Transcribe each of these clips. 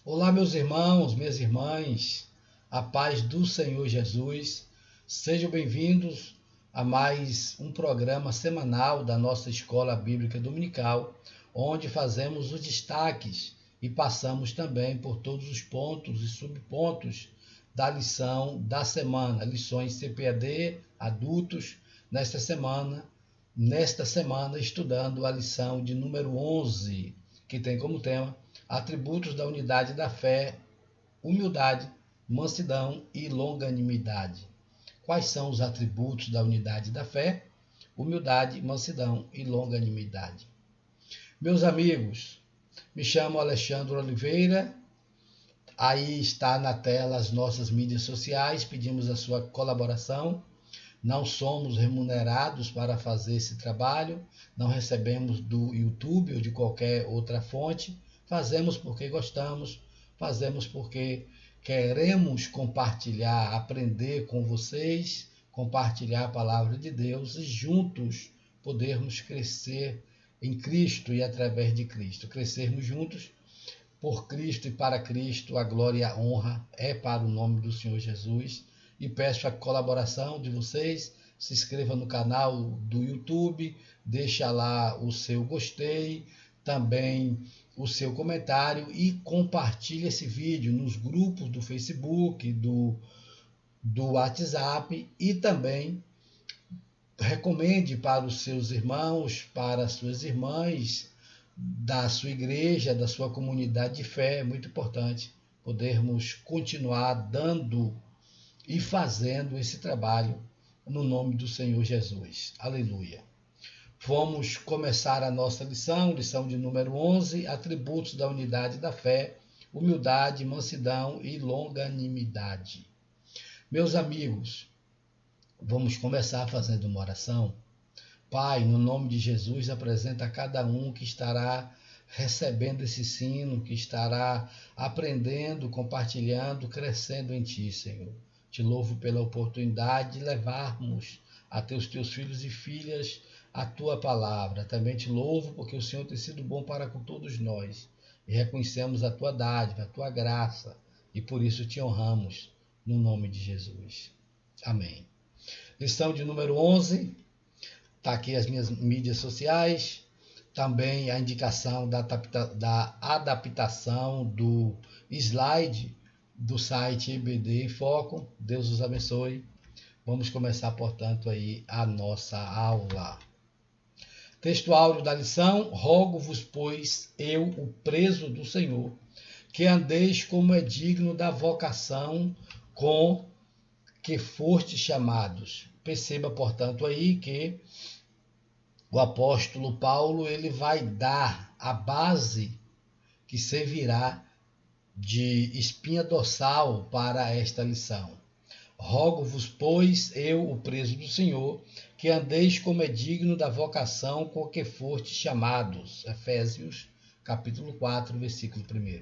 Olá, meus irmãos, minhas irmãs, a paz do Senhor Jesus. Sejam bem-vindos a mais um programa semanal da nossa Escola Bíblica Dominical, onde fazemos os destaques e passamos também por todos os pontos e subpontos da lição da semana, lições CPAD, adultos, nesta semana estudando a lição de número 11, que tem como tema atributos da unidade da fé, humildade, mansidão e longanimidade. Quais são os atributos da unidade da fé, humildade, mansidão e longanimidade? Meus amigos, me chamo Alexandre Oliveira, aí está na tela as nossas mídias sociais, pedimos a sua colaboração. Não somos remunerados para fazer esse trabalho, não recebemos do YouTube ou de qualquer outra fonte, fazemos porque gostamos, fazemos porque queremos compartilhar, aprender com vocês, compartilhar a palavra de Deus e juntos podermos crescer em Cristo e através de Cristo. Crescermos juntos por Cristo e para Cristo, a glória e a honra é para o nome do Senhor Jesus. E peço a colaboração de vocês, se inscreva no canal do YouTube, deixa lá o seu gostei, também o seu comentário e compartilhe esse vídeo nos grupos do Facebook, do WhatsApp e também recomende para os seus irmãos, para as suas irmãs, da sua igreja, da sua comunidade de fé. É muito importante podermos continuar dando e fazendo esse trabalho no nome do Senhor Jesus. Aleluia. Vamos começar a nossa lição de número 11, atributos da unidade da fé, humildade, mansidão e longanimidade. Meus amigos, vamos começar fazendo uma oração. Pai, no nome de Jesus, apresenta a cada um que estará recebendo esse ensino, que estará aprendendo, compartilhando, crescendo em Ti, Senhor. Te louvo pela oportunidade de levarmos até os Teus filhos e filhas a Tua palavra. Também te louvo porque o Senhor tem sido bom para com todos nós. E reconhecemos a Tua dádiva, a Tua graça. E por isso te honramos, no nome de Jesus. Amém. Lição de número 11. Está aqui as minhas mídias sociais. Também a indicação da adaptação do slide do site EBD Foco. Deus os abençoe. Vamos começar, portanto, aí a nossa aula. Texto áureo da lição: rogo-vos, pois, eu, o preso do Senhor, que andeis como é digno da vocação com que fostes chamados. Perceba, portanto, aí que o apóstolo Paulo ele vai dar a base que servirá de espinha dorsal para esta lição. Rogo-vos, pois, eu, o preso do Senhor, que andeis como é digno da vocação com que fostes chamados. Efésios, capítulo 4, versículo 1.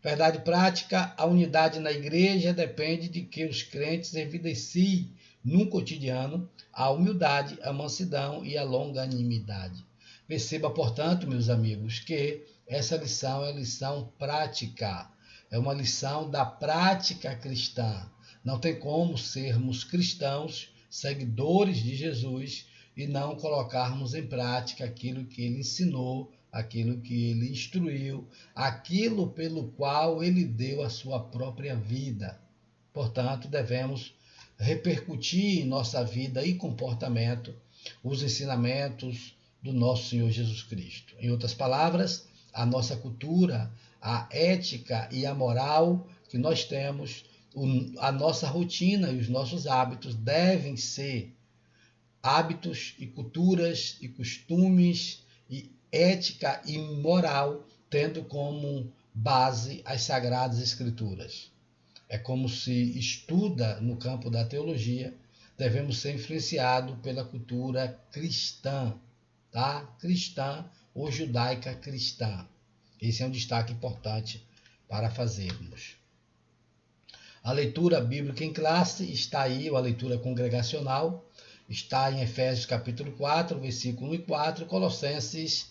Verdade prática: a unidade na igreja depende de que os crentes evidenciem no cotidiano a humildade, a mansidão e a longanimidade. Perceba, portanto, meus amigos, que essa lição é lição prática, é uma lição da prática cristã. Não tem como sermos cristãos, seguidores de Jesus, e não colocarmos em prática aquilo que ele ensinou, aquilo que ele instruiu, aquilo pelo qual ele deu a sua própria vida. Portanto, devemos repercutir em nossa vida e comportamento os ensinamentos do nosso Senhor Jesus Cristo. Em outras palavras, a nossa cultura, a ética e a moral que nós temos, a nossa rotina e os nossos hábitos devem ser hábitos e culturas e costumes e ética e moral, tendo como base as Sagradas Escrituras. É como se estuda no campo da teologia, devemos ser influenciados pela cultura cristã, tá? Cristã ou judaica cristã. Esse é um destaque importante para fazermos. A leitura bíblica em classe está aí, a leitura congregacional, está em Efésios capítulo 4, versículo 1 e 4, Colossenses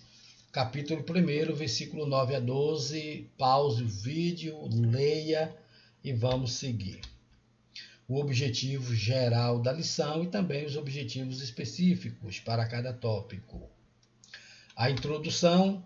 capítulo 1, versículo 9 a 12. Pause o vídeo, leia e vamos seguir. O objetivo geral da lição e também os objetivos específicos para cada tópico. A introdução.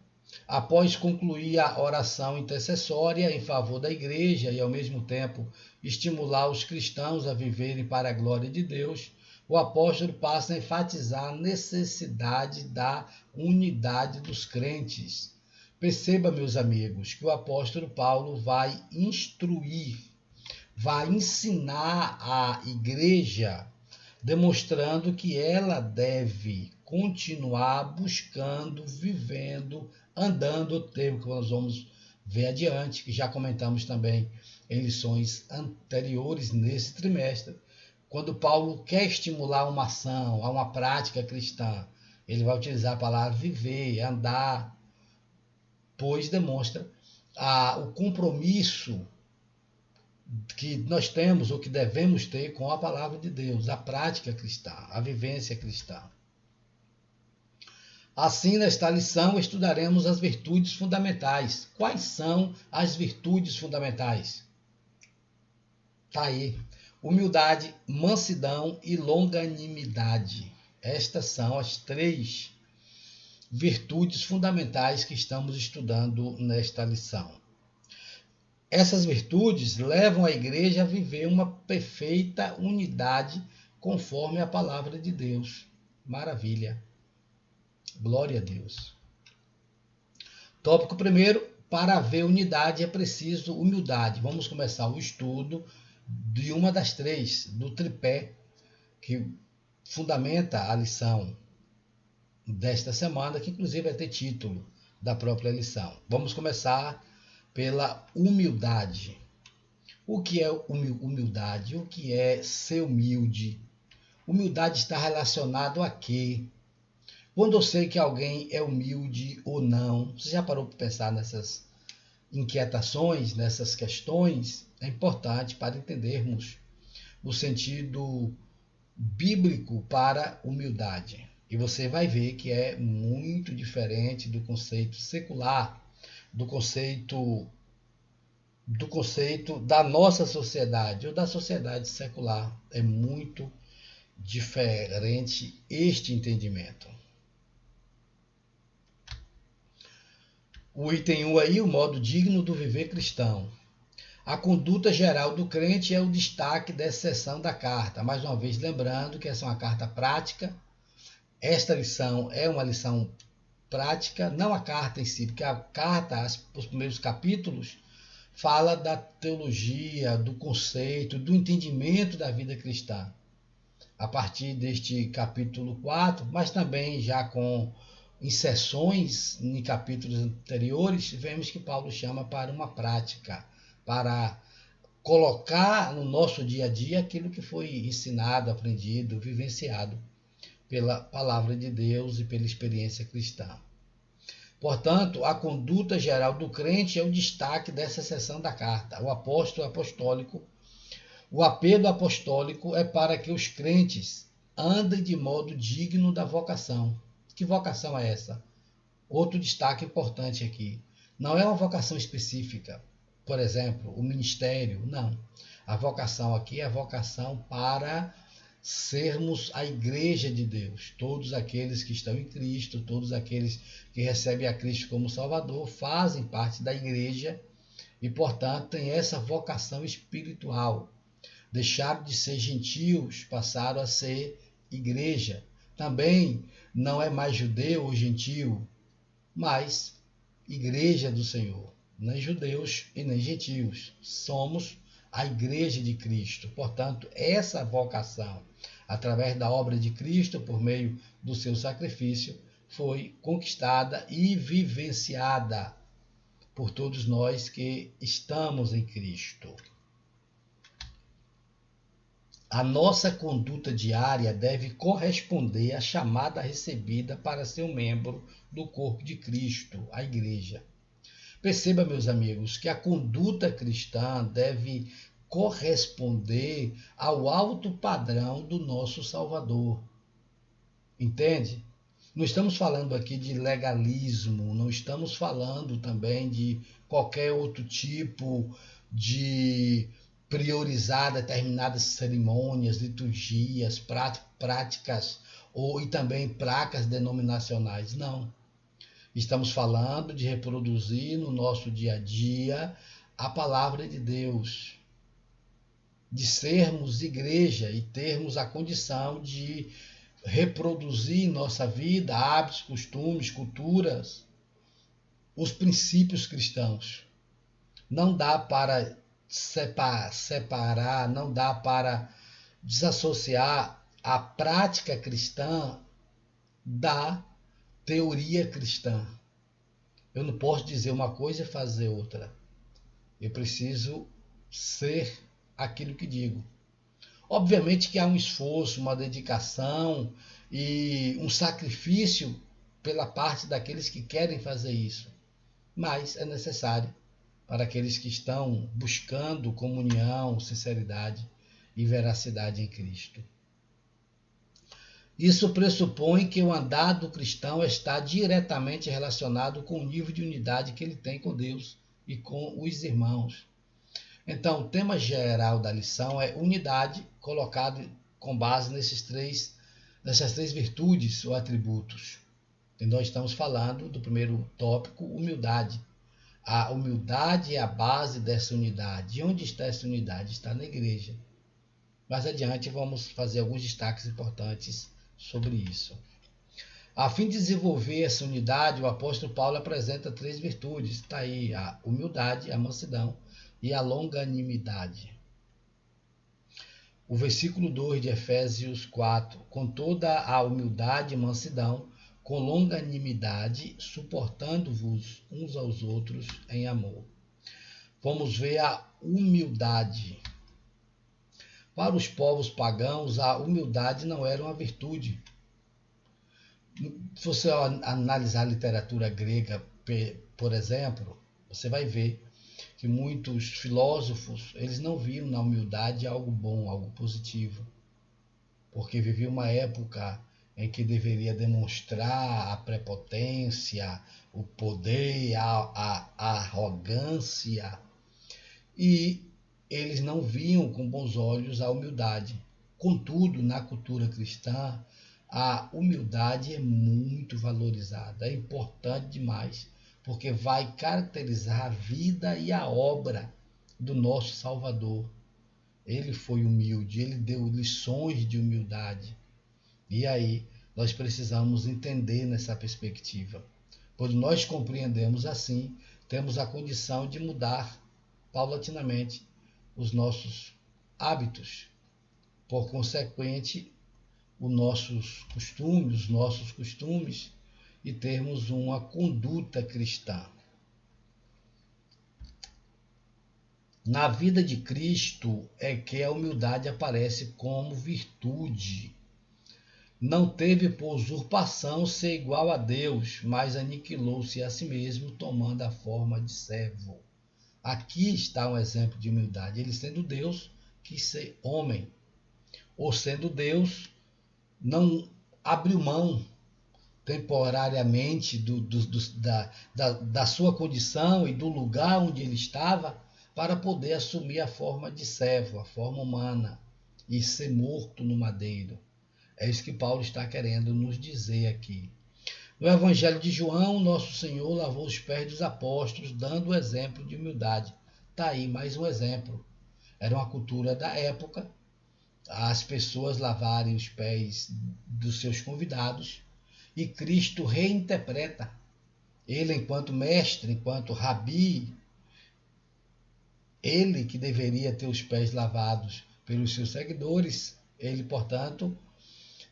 Após concluir a oração intercessória em favor da igreja e, ao mesmo tempo, estimular os cristãos a viverem para a glória de Deus, o apóstolo passa a enfatizar a necessidade da unidade dos crentes. Perceba, meus amigos, que o apóstolo Paulo vai instruir, vai ensinar a igreja, demonstrando que ela deve continuar buscando, vivendo, andando o termo que nós vamos ver adiante, que já comentamos também em lições anteriores nesse trimestre. Quando Paulo quer estimular uma ação, a uma prática cristã, ele vai utilizar a palavra viver, andar, pois demonstra o compromisso que nós temos ou que devemos ter com a palavra de Deus, a prática cristã, a vivência cristã. Assim, nesta lição, estudaremos as virtudes fundamentais. Quais são as virtudes fundamentais? Está aí. Humildade, mansidão e longanimidade. Estas são as 3 virtudes fundamentais que estamos estudando nesta lição. Essas virtudes levam a igreja a viver uma perfeita unidade conforme a palavra de Deus. Maravilha. Glória a Deus. Tópico 1. Para haver unidade é preciso humildade. Vamos começar o estudo de uma das 3, do tripé, que fundamenta a lição desta semana, que inclusive vai ter título da própria lição. Vamos começar pela humildade. O que é humildade? O que é ser humilde? Humildade está relacionado a quê? Quando eu sei que alguém é humilde ou não, você já parou para pensar nessas inquietações, nessas questões? É importante para entendermos o sentido bíblico para humildade. E você vai ver que é muito diferente do conceito secular, do conceito da nossa sociedade ou da sociedade secular. É muito diferente este entendimento. O item 1 aí, o modo digno do viver cristão. A conduta geral do crente é o destaque dessa seção da carta. Mais uma vez, lembrando que essa é uma carta prática. Esta lição é uma lição prática, não a carta em si, porque a carta, os primeiros capítulos, fala da teologia, do conceito, do entendimento da vida cristã. A partir deste capítulo 4, mas também já com inserções em capítulos anteriores, vemos que Paulo chama para uma prática, para colocar no nosso dia a dia aquilo que foi ensinado, aprendido, vivenciado pela palavra de Deus e pela experiência cristã. Portanto, a conduta geral do crente é o destaque dessa seção da carta. O apelo apostólico é para que os crentes andem de modo digno da vocação. Que vocação é essa? Outro destaque importante aqui. Não é uma vocação específica. Por exemplo, o ministério. Não. A vocação aqui é a vocação para sermos a igreja de Deus. Todos aqueles que estão em Cristo, todos aqueles que recebem a Cristo como Salvador, fazem parte da igreja e, portanto, têm essa vocação espiritual. Deixaram de ser gentios, passaram a ser igreja. Também não é mais judeu ou gentio, mas igreja do Senhor. Nem judeus e nem gentios. Somos a igreja de Cristo. Portanto, essa vocação, através da obra de Cristo, por meio do seu sacrifício, foi conquistada e vivenciada por todos nós que estamos em Cristo. A nossa conduta diária deve corresponder à chamada recebida para ser um membro do corpo de Cristo, a igreja. Perceba, meus amigos, que a conduta cristã deve corresponder ao alto padrão do nosso Salvador. Entende? Não estamos falando aqui de legalismo, não estamos falando também de qualquer outro tipo de priorizar determinadas cerimônias, liturgias, práticas e também placas denominacionais. Não. Estamos falando de reproduzir no nosso dia a dia a palavra de Deus, de sermos igreja e termos a condição de reproduzir em nossa vida hábitos, costumes, culturas, os princípios cristãos. Não dá para separar, não dá para desassociar a prática cristã da teoria cristã. Eu não posso dizer uma coisa e fazer outra. Eu preciso ser aquilo que digo. Obviamente que há um esforço, uma dedicação e um sacrifício pela parte daqueles que querem fazer isso. Mas é necessário para aqueles que estão buscando comunhão, sinceridade e veracidade em Cristo. Isso pressupõe que o andar do cristão está diretamente relacionado com o nível de unidade que ele tem com Deus e com os irmãos. Então, o tema geral da lição é unidade, colocado com base nessas três virtudes ou atributos. E nós estamos falando do primeiro tópico, humildade. A humildade é a base dessa unidade. E onde está essa unidade? Está na igreja. Mais adiante vamos fazer alguns destaques importantes sobre isso. A fim de desenvolver essa unidade, o apóstolo Paulo apresenta 3 virtudes. Está aí a humildade, a mansidão e a longanimidade. O versículo 2 de Efésios 4, com toda a humildade e mansidão, com longanimidade, suportando-vos uns aos outros em amor. Vamos ver a humildade. Para os povos pagãos, a humildade não era uma virtude. Se você analisar a literatura grega, por exemplo, você vai ver que muitos filósofos, eles não viam na humildade algo bom, algo positivo, porque vivia uma época em que deveria demonstrar a prepotência, o poder, a arrogância, e eles não viam com bons olhos a humildade. Contudo, na cultura cristã, a humildade é muito valorizada, é importante demais, porque vai caracterizar a vida e a obra do nosso Salvador. Ele foi humilde, ele deu lições de humildade. E aí nós precisamos entender nessa perspectiva. Quando nós compreendemos assim, temos a condição de mudar paulatinamente os nossos hábitos. Por consequente, os nossos costumes e termos uma conduta cristã. Na vida de Cristo é que a humildade aparece como virtude. Não teve por usurpação ser igual a Deus, mas aniquilou-se a si mesmo, tomando a forma de servo. Aqui está um exemplo de humildade. Ele, sendo Deus, quis ser homem. Ou sendo Deus, não abriu mão temporariamente da sua condição e do lugar onde ele estava para poder assumir a forma de servo, a forma humana, e ser morto no madeiro. É isso que Paulo está querendo nos dizer aqui. No Evangelho de João, nosso Senhor lavou os pés dos apóstolos, dando o exemplo de humildade. Está aí mais um exemplo. Era uma cultura da época, as pessoas lavarem os pés dos seus convidados, e Cristo reinterpreta. Ele, enquanto mestre, enquanto rabi, ele que deveria ter os pés lavados pelos seus seguidores, ele, portanto,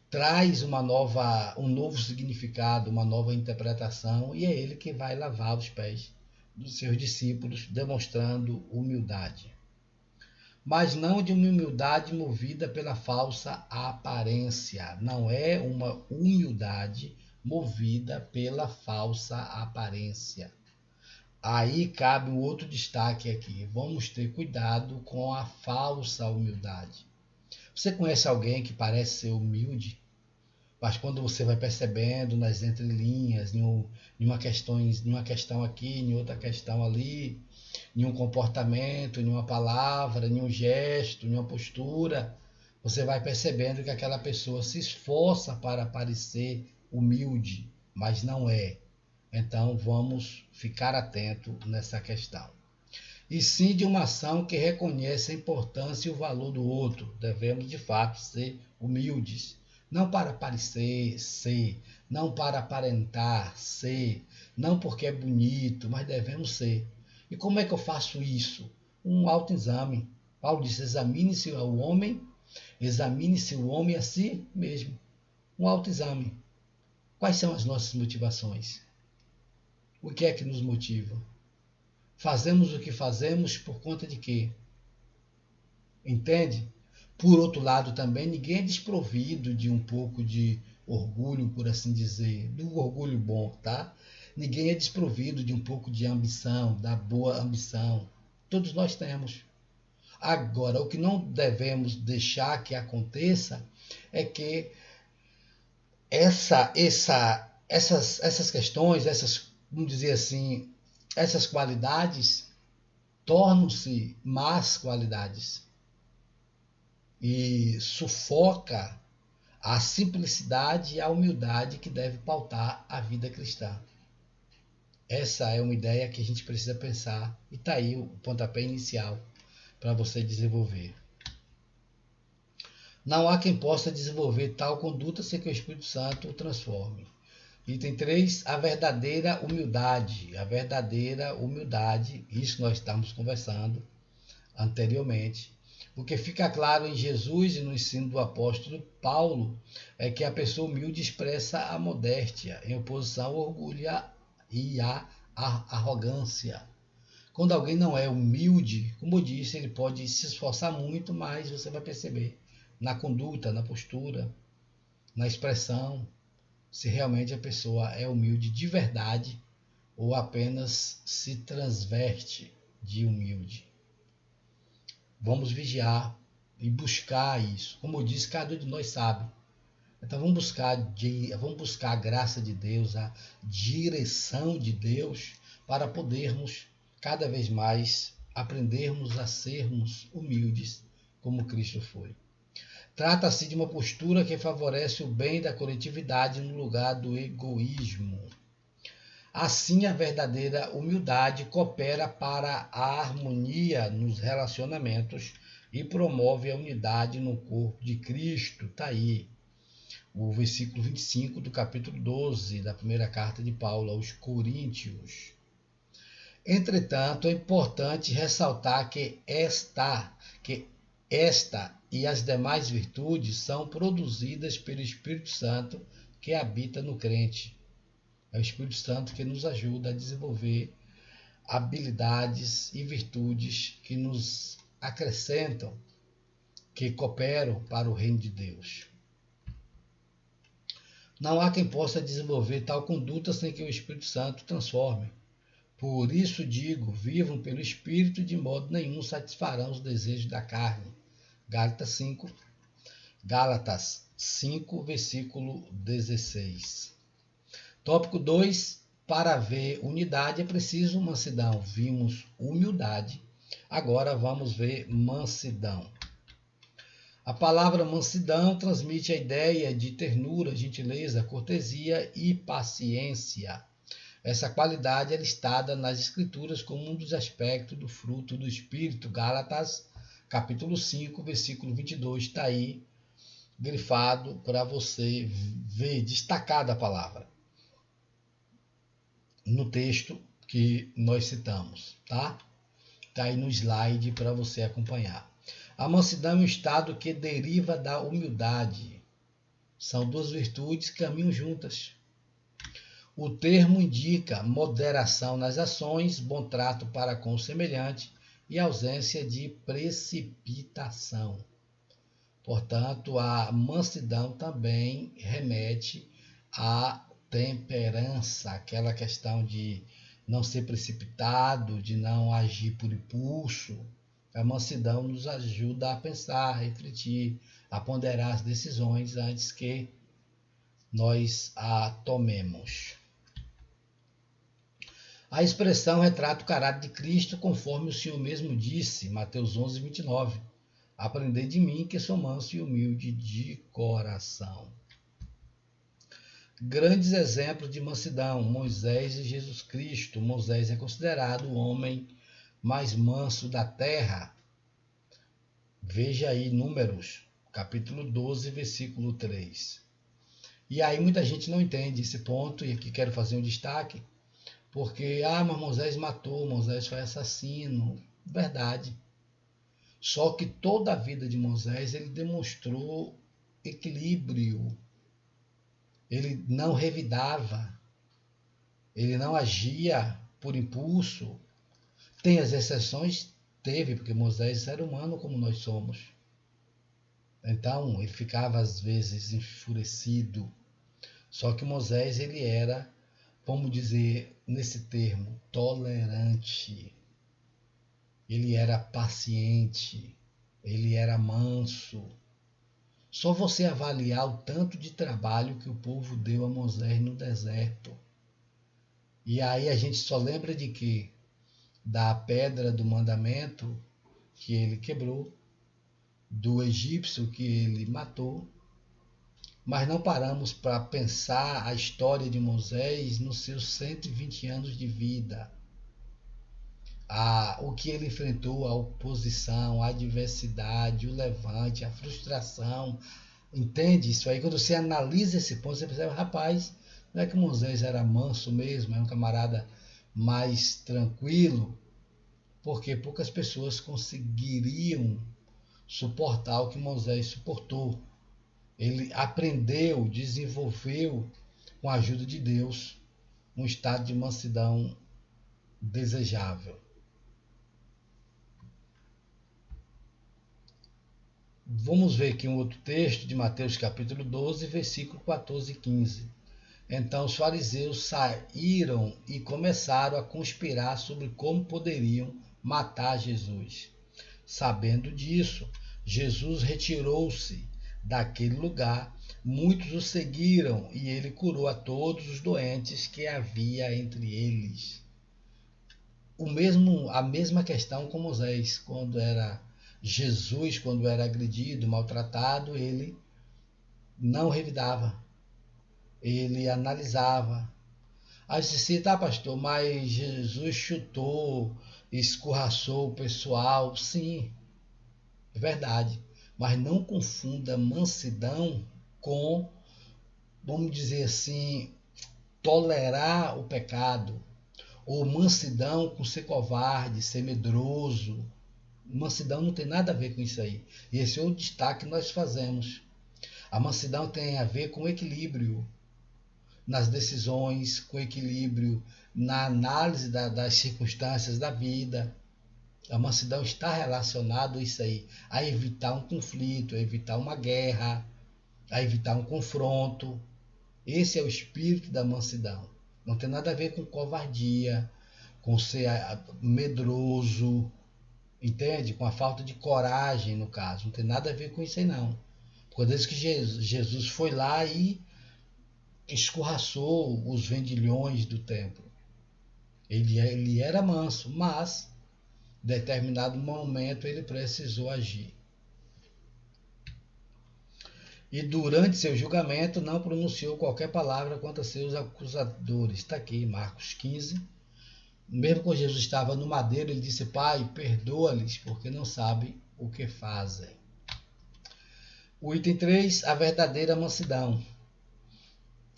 traz um novo significado, uma nova interpretação, e é ele que vai lavar os pés dos seus discípulos, demonstrando humildade. Mas não de uma humildade movida pela falsa aparência. Não é uma humildade movida pela falsa aparência. Aí cabe um outro destaque aqui. Vamos ter cuidado com a falsa humildade. Você conhece alguém que parece ser humilde? Mas quando você vai percebendo nas entrelinhas, em uma questão aqui, em outra questão ali, em um comportamento, em uma palavra, em um gesto, em uma postura, você vai percebendo que aquela pessoa se esforça para parecer humilde, mas não é. Então vamos ficar atento nessa questão. E sim de uma ação que reconhece a importância e o valor do outro. Devemos de fato ser humildes, não para parecer ser, não para aparentar ser, não porque é bonito, mas devemos ser. E como é que eu faço isso? Um autoexame. Paulo disse: examine-se o homem a si mesmo. Um autoexame. Quais são as nossas motivações? O que é que nos motiva? Fazemos o que fazemos por conta de quê? Entende? Por outro lado, também ninguém é desprovido de um pouco de orgulho, por assim dizer, do orgulho bom, tá? Ninguém é desprovido de um pouco de ambição, da boa ambição. Todos nós temos. Agora, o que não devemos deixar que aconteça é que essas questões, vamos dizer assim, essas qualidades tornam-se más qualidades e sufoca a simplicidade e a humildade que deve pautar a vida cristã. Essa é uma ideia que a gente precisa pensar e está aí o pontapé inicial para você desenvolver. Não há quem possa desenvolver tal conduta sem que o Espírito Santo o transforme. Item 3, a verdadeira humildade. A verdadeira humildade, isso nós estamos conversando anteriormente. O que fica claro em Jesus e no ensino do apóstolo Paulo é que a pessoa humilde expressa a modéstia em oposição ao orgulho e à arrogância. Quando alguém não é humilde, como eu disse, ele pode se esforçar muito, mas você vai perceber na conduta, na postura, na expressão, se realmente a pessoa é humilde de verdade ou apenas se transverte de humilde. Vamos vigiar e buscar isso. Como eu disse, cada um de nós sabe. Então vamos buscar a graça de Deus, a direção de Deus, para podermos cada vez mais aprendermos a sermos humildes como Cristo foi. Trata-se de uma postura que favorece o bem da coletividade no lugar do egoísmo. Assim, a verdadeira humildade coopera para a harmonia nos relacionamentos e promove a unidade no corpo de Cristo. Está aí o versículo 25 do capítulo 12 da primeira carta de Paulo aos Coríntios. Entretanto, é importante ressaltar que esta e as demais virtudes são produzidas pelo Espírito Santo que habita no crente. É o Espírito Santo que nos ajuda a desenvolver habilidades e virtudes que nos acrescentam, que cooperam para o reino de Deus. Não há quem possa desenvolver tal conduta sem que o Espírito Santo transforme. Por isso digo, vivam pelo Espírito, de modo nenhum satisfarão os desejos da carne. Gálatas 5, versículo 16. Tópico 2. Para haver unidade é preciso mansidão. Vimos humildade, agora vamos ver mansidão. A palavra mansidão transmite a ideia de ternura, gentileza, cortesia e paciência. Essa qualidade é listada nas Escrituras como um dos aspectos do fruto do Espírito. Gálatas, capítulo 5, versículo 22, está aí grifado para você ver, destacada a palavra no texto que nós citamos, tá? Está aí no slide para você acompanhar. A mansidão é um estado que deriva da humildade. São duas virtudes que caminham juntas. O termo indica moderação nas ações, bom trato para com o semelhante e ausência de precipitação. Portanto, a mansidão também remete à temperança, aquela questão de não ser precipitado, de não agir por impulso. A mansidão nos ajuda a pensar, a refletir, a ponderar as decisões antes que nós a tomemos. A expressão retrata o caráter de Cristo conforme o Senhor mesmo disse, Mateus 11, 29. Aprendei de mim que sou manso e humilde de coração. Grandes exemplos de mansidão, Moisés e Jesus Cristo. Moisés é considerado o homem mais manso da terra. Veja aí Números, capítulo 12, versículo 3. E aí muita gente não entende esse ponto, e aqui quero fazer um destaque, porque, mas Moisés matou, Moisés foi assassino. Verdade. Só que toda a vida de Moisés ele demonstrou equilíbrio. Ele não revidava, ele não agia por impulso. Tem as exceções? Teve, porque Moisés era humano como nós somos. Então, ele ficava às vezes enfurecido. Só que Moisés, ele era, vamos dizer, nesse termo, tolerante. Ele era paciente, ele era manso. Só você avaliar o tanto de trabalho que o povo deu a Moisés no deserto. E aí a gente só lembra de quê? Da pedra do mandamento que ele quebrou, do egípcio que ele matou, mas não paramos para pensar a história de Moisés nos seus 120 anos de vida. O que ele enfrentou, a oposição, a adversidade, o levante, a frustração. Entende isso aí? Quando você analisa esse ponto, você percebe, rapaz, não é que Moisés era manso mesmo, é um camarada mais tranquilo, porque poucas pessoas conseguiriam suportar o que Moisés suportou. Ele aprendeu, desenvolveu, com a ajuda de Deus, um estado de mansidão desejável. Vamos ver aqui um outro texto de Mateus capítulo 12, versículo 14 e 15. Então os fariseus saíram e começaram a conspirar sobre como poderiam matar Jesus. Sabendo disso, Jesus retirou-se daquele lugar, muitos o seguiram e ele curou a todos os doentes que havia entre eles. A mesma questão com Moisés, quando era Jesus, quando era agredido, maltratado, ele não revidava, ele analisava. Aí você disse, tá pastor, mas Jesus chutou, escorraçou o pessoal. Sim, é verdade, mas não confunda mansidão com, vamos dizer assim, tolerar o pecado, ou mansidão com ser covarde, ser medroso. Mansidão não tem nada a ver com isso aí. E esse é o destaque que nós fazemos. A mansidão tem a ver com equilíbrio nas decisões, com equilíbrio na análise das circunstâncias da vida. A mansidão está relacionada a isso aí, a evitar um conflito, a evitar uma guerra, a evitar um confronto. Esse é o espírito da mansidão. Não tem nada a ver com covardia, com ser medroso, entende? Com a falta de coragem, no caso. Não tem nada a ver com isso aí, não. Porque desde que Jesus foi lá e escorraçou os vendilhões do templo. Ele era manso, mas em determinado momento ele precisou agir. E durante seu julgamento não pronunciou qualquer palavra contra seus acusadores. Está aqui, Marcos 15. Mesmo quando Jesus estava no madeiro, ele disse, Pai, perdoa-lhes, porque não sabem o que fazem. O item 3, a verdadeira mansidão.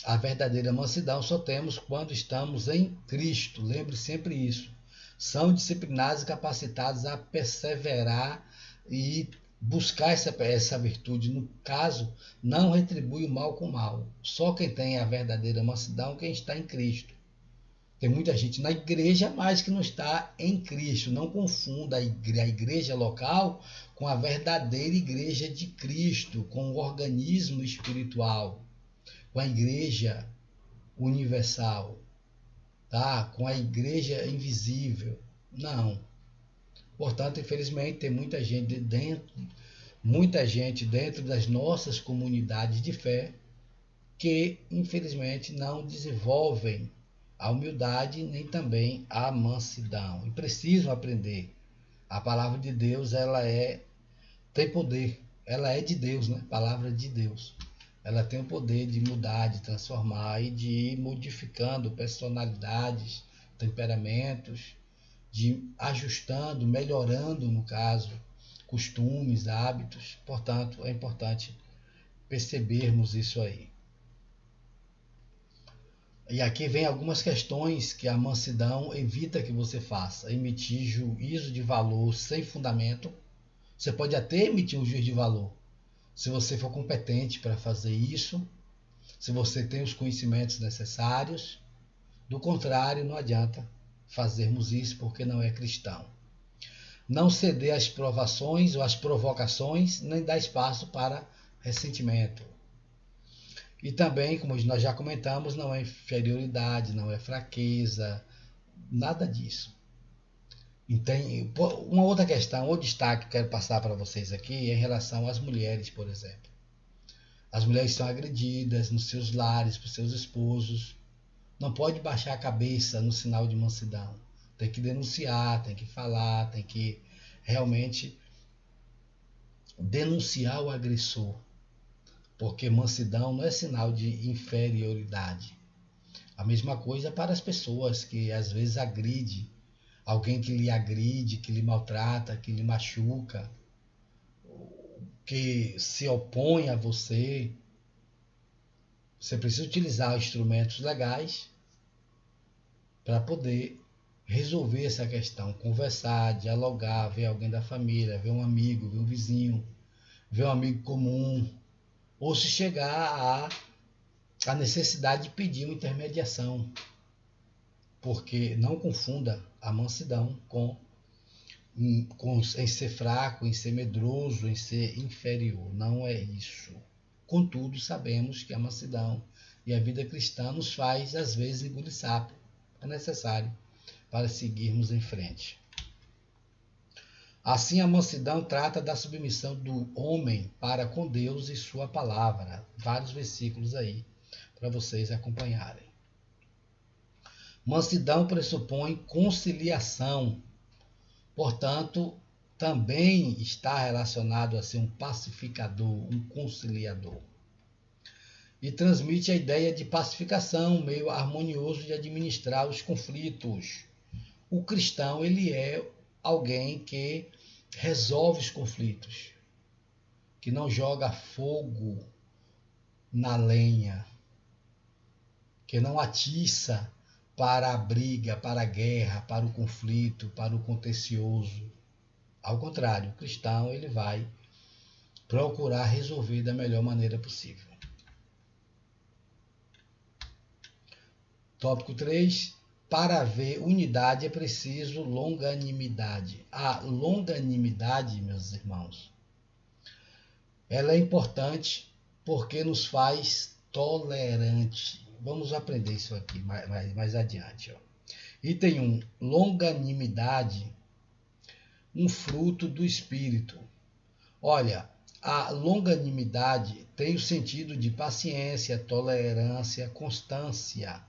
A verdadeira mansidão só temos quando estamos em Cristo. Lembre sempre isso. São disciplinados e capacitados a perseverar e buscar essa virtude. No caso, não retribui o mal com o mal. Só quem tem a verdadeira mansidão é quem está em Cristo. Tem muita gente na igreja, mas que não está em Cristo. Não confunda a igreja local com a verdadeira igreja de Cristo, com o organismo espiritual, com a igreja universal, tá? Com a igreja invisível. Não. Portanto, infelizmente, tem muita gente dentro das nossas comunidades de fé que, infelizmente, não desenvolvem a humildade nem também a mansidão. E precisam aprender. A palavra de Deus, tem poder. Ela é de Deus, né? Palavra de Deus. Ela tem o poder de mudar, de transformar e de ir modificando personalidades, temperamentos, de ir ajustando, melhorando, no caso, costumes, hábitos. Portanto, é importante percebermos isso aí. E aqui vem algumas questões que a mansidão evita que você faça. Emitir juízo de valor sem fundamento. Você pode até emitir um juízo de valor, se você for competente para fazer isso, se você tem os conhecimentos necessários. Do contrário, não adianta fazermos isso porque não é cristão. Não ceder às provações ou às provocações, nem dar espaço para ressentimento. E também, como nós já comentamos, não é inferioridade, não é fraqueza, nada disso. Uma outra questão, ou destaque que eu quero passar para vocês aqui é em relação às mulheres, por exemplo. As mulheres são agredidas nos seus lares por seus esposos. Não pode baixar a cabeça no sinal de mansidão. Tem que denunciar, tem que falar, tem que realmente denunciar o agressor. Porque mansidão não é sinal de inferioridade. A mesma coisa para as pessoas que às vezes agridem. Alguém que lhe agride, que lhe maltrata, que lhe machuca, que se opõe a você. Você precisa utilizar instrumentos legais para poder resolver essa questão, conversar, dialogar, ver alguém da família, ver um amigo, ver um vizinho, ver um amigo comum, ou se chegar à necessidade de pedir uma intermediação, porque não confunda a mansidão em ser fraco, em ser medroso, em ser inferior. Não é isso. Contudo, sabemos que a mansidão e a vida cristã nos faz, às vezes, engolir sapo. É necessário para seguirmos em frente. Assim, a mansidão trata da submissão do homem para com Deus e sua palavra. Vários versículos aí para vocês acompanharem. Mansidão pressupõe conciliação. Portanto, também está relacionado a ser um pacificador, um conciliador. E transmite a ideia de pacificação, um meio harmonioso de administrar os conflitos. O cristão, ele é alguém que resolve os conflitos, que não joga fogo na lenha, que não atiça para a briga, para a guerra, para o conflito, para o contencioso. Ao contrário, o cristão ele vai procurar resolver da melhor maneira possível. Tópico 3. Para haver unidade é preciso longanimidade. A longanimidade, meus irmãos, ela é importante porque nos faz tolerante. Vamos aprender isso aqui mais adiante. Ó. Item 1. Longanimidade, um fruto do Espírito. Olha, a longanimidade tem o sentido de paciência, tolerância, constância.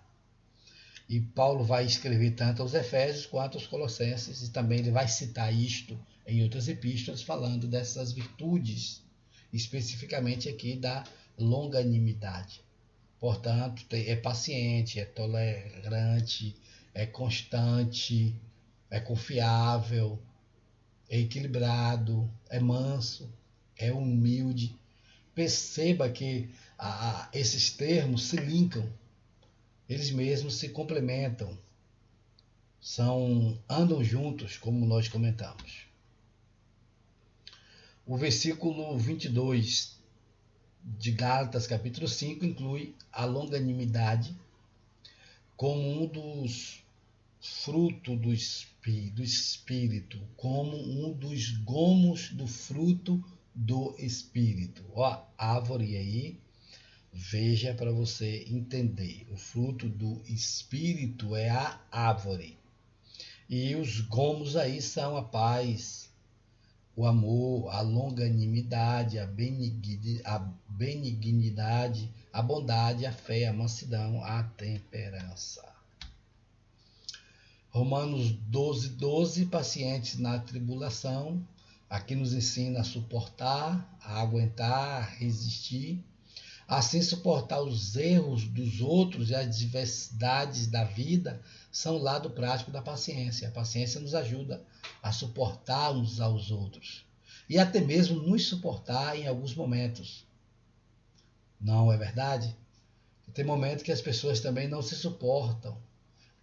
E Paulo vai escrever tanto aos Efésios quanto aos Colossenses, e também ele vai citar isto em outras epístolas, falando dessas virtudes, especificamente aqui da longanimidade. Portanto, é paciente, é tolerante, é constante, é confiável, é equilibrado, é manso, é humilde. Perceba que esses termos se linkam, eles mesmos se complementam, andam juntos, como nós comentamos. O versículo 22 de Gálatas, capítulo 5, inclui a longanimidade como um dos frutos do Espírito, como um dos gomos do fruto do Espírito. Ó, árvore aí, veja para você entender. O fruto do Espírito é a árvore. E os gomos aí são a paz, o amor, a longanimidade, a benignidade, a bondade, a fé, a mansidão, a temperança. Romanos 12:12, pacientes na tribulação, aqui nos ensina a suportar, a aguentar, a resistir, assim suportar os erros dos outros e as adversidades da vida são o lado prático da paciência. A paciência nos ajuda a suportar uns aos outros e até mesmo nos suportar em alguns momentos. Não é verdade? Tem momentos que as pessoas também não se suportam.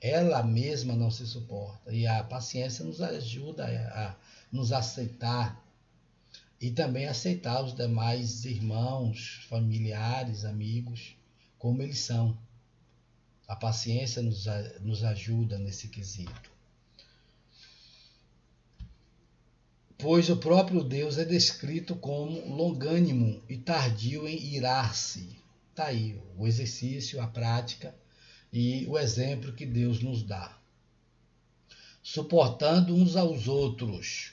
Ela mesma não se suporta. E a paciência nos ajuda a nos aceitar e também aceitar os demais irmãos, familiares, amigos, como eles são. A paciência nos ajuda nesse quesito. Pois o próprio Deus é descrito como longânimo e tardio em irar-se. Está aí o exercício, a prática e o exemplo que Deus nos dá. Suportando uns aos outros,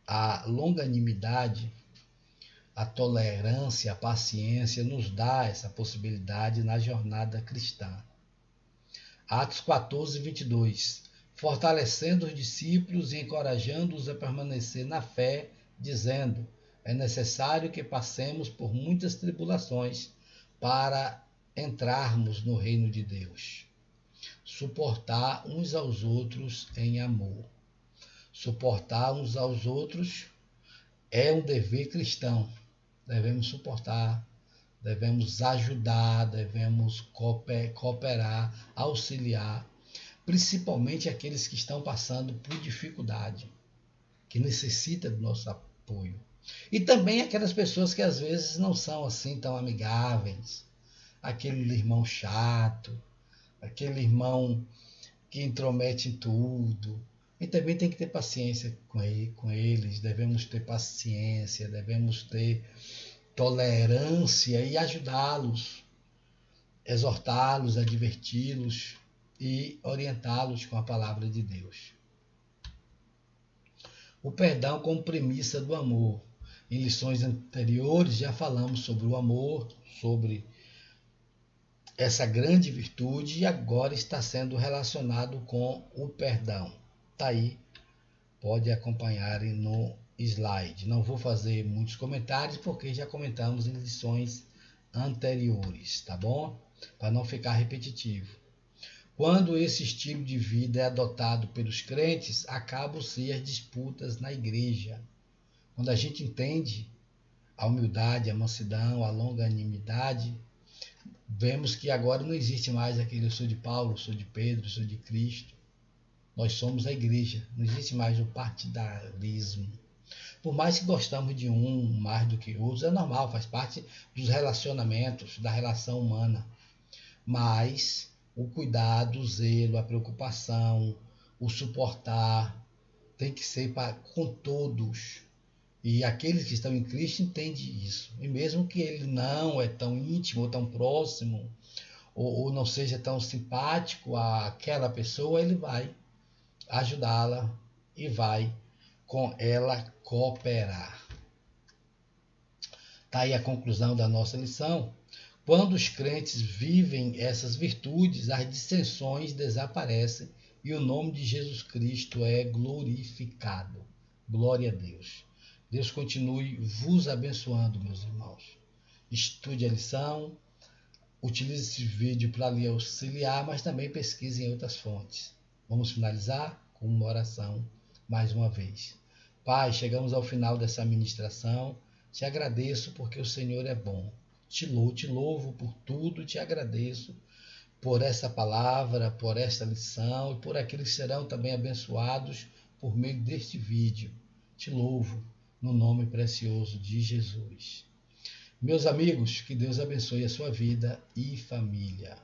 a longanimidade, a tolerância, a paciência nos dá essa possibilidade na jornada cristã. Atos 14:22. Fortalecendo os discípulos e encorajando-os a permanecer na fé, dizendo: é necessário que passemos por muitas tribulações para entrarmos no reino de Deus. Suportar uns aos outros em amor. Suportar uns aos outros é um dever cristão. Devemos suportar, devemos ajudar, devemos cooperar, auxiliar, principalmente aqueles que estão passando por dificuldade, que necessitam do nosso apoio. E também aquelas pessoas que às vezes não são assim tão amigáveis, aquele irmão chato, aquele irmão que intromete em tudo. E também tem que ter paciência com eles, devemos ter paciência, devemos ter tolerância e ajudá-los, exortá-los, adverti-los e orientá-los com a palavra de Deus. O perdão como premissa do amor. Em lições anteriores já falamos sobre o amor, sobre essa grande virtude e agora está sendo relacionado com o perdão. Está aí, pode acompanhar no slide. Não vou fazer muitos comentários porque já comentamos em lições anteriores, tá bom? Para não ficar repetitivo. Quando esse estilo de vida é adotado pelos crentes, acabam-se as disputas na igreja. Quando a gente entende a humildade, a mansidão, a longanimidade, vemos que agora não existe mais aquele eu sou de Paulo, eu sou de Pedro, eu sou de Cristo. Nós somos a igreja, não existe mais o partidarismo. Por mais que gostamos de um mais do que outros, é normal, faz parte dos relacionamentos, da relação humana. Mas o cuidado, o zelo, a preocupação, o suportar, tem que ser com todos. E aqueles que estão em Cristo entendem isso. E mesmo que ele não é tão íntimo ou tão próximo, ou não seja tão simpático àquela pessoa, ele vai ajudá-la e vai com ela cooperar. Está aí a conclusão da nossa lição. Quando os crentes vivem essas virtudes, as dissensões desaparecem e o nome de Jesus Cristo é glorificado. Glória a Deus. Deus continue vos abençoando, meus irmãos. Estude a lição, utilize esse vídeo para lhe auxiliar, mas também pesquise em outras fontes. Vamos finalizar com uma oração mais uma vez. Pai, chegamos ao final dessa ministração. Te agradeço porque o Senhor é bom. Te louvo por tudo, te agradeço por essa palavra, por esta lição e por aqueles que serão também abençoados por meio deste vídeo. Te louvo no nome precioso de Jesus. Meus amigos, que Deus abençoe a sua vida e família.